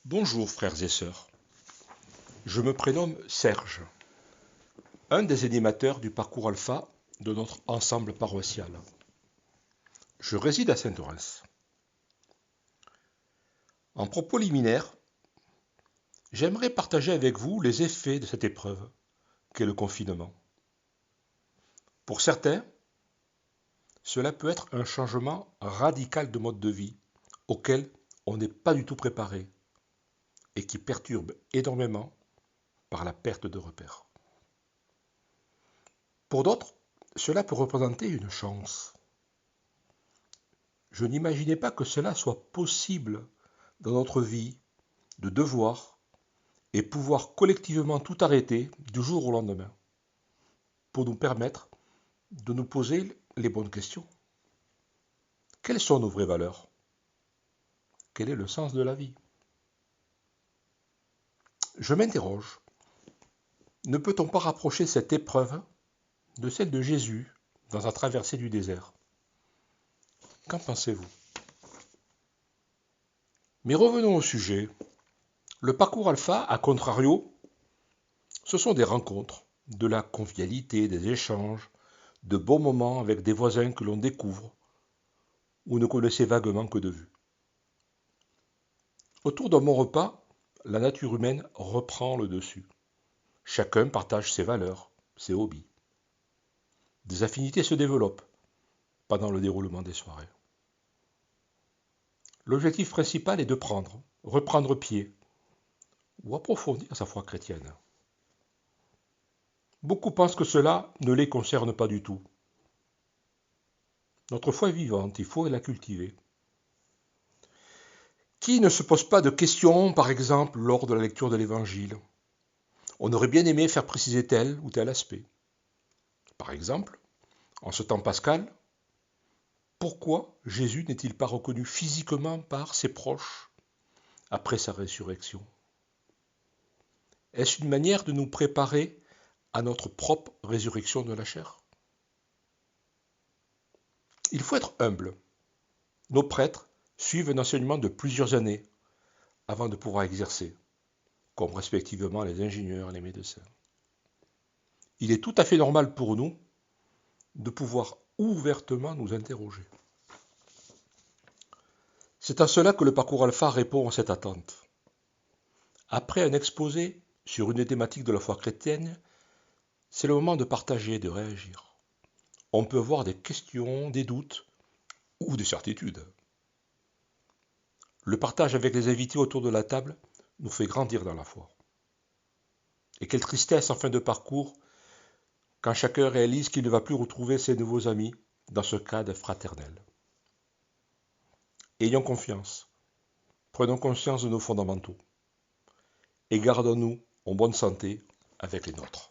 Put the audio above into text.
Bonjour frères et sœurs, je me prénomme Serge, un des animateurs du parcours alpha de notre ensemble paroissial. Je réside à Saint-Orens. En propos liminaire, j'aimerais partager avec vous les effets de cette épreuve qu'est le confinement. Pour certains, cela peut être un changement radical de mode de vie auquel on n'est pas du tout préparé et qui perturbe énormément par la perte de repères. Pour d'autres, cela peut représenter une chance. Je n'imaginais pas que cela soit possible dans notre vie de devoir et pouvoir collectivement tout arrêter du jour au lendemain pour nous permettre de nous poser les bonnes questions. Quelles sont nos vraies valeurs? Quel est le sens de la vie? Je m'interroge, ne peut-on pas rapprocher cette épreuve de celle de Jésus dans sa traversée du désert? Qu'en pensez-vous? Mais revenons au sujet. Le parcours alpha, à contrario, ce sont des rencontres, de la convivialité, des échanges, de bons moments avec des voisins que l'on découvre ou ne connaissait vaguement que de vue. Autour d'un bon repas, la nature humaine reprend le dessus. Chacun partage ses valeurs, ses hobbies. Des affinités se développent pendant le déroulement des soirées. L'objectif principal est de reprendre pied ou approfondir sa foi chrétienne. Beaucoup pensent que cela ne les concerne pas du tout. Notre foi est vivante, il faut la cultiver. Qui ne se pose pas de questions, par exemple, lors de la lecture de l'Évangile? On aurait bien aimé faire préciser tel ou tel aspect. Par exemple, en ce temps pascal, pourquoi Jésus n'est-il pas reconnu physiquement par ses proches après sa résurrection? Est-ce une manière de nous préparer à notre propre résurrection de la chair? Il faut être humble. Nos prêtres suivent un enseignement de plusieurs années avant de pouvoir exercer, comme respectivement les ingénieurs et les médecins. Il est tout à fait normal pour nous de pouvoir ouvertement nous interroger. C'est à cela que le parcours alpha répond à cette attente. Après un exposé sur une thématique de la foi chrétienne, c'est le moment de partager et de réagir. On peut avoir des questions, des doutes ou des certitudes. Le partage avec les invités autour de la table nous fait grandir dans la foi. Et quelle tristesse en fin de parcours quand chacun réalise qu'il ne va plus retrouver ses nouveaux amis dans ce cadre fraternel. Ayons confiance, prenons conscience de nos fondamentaux et gardons-nous en bonne santé avec les nôtres.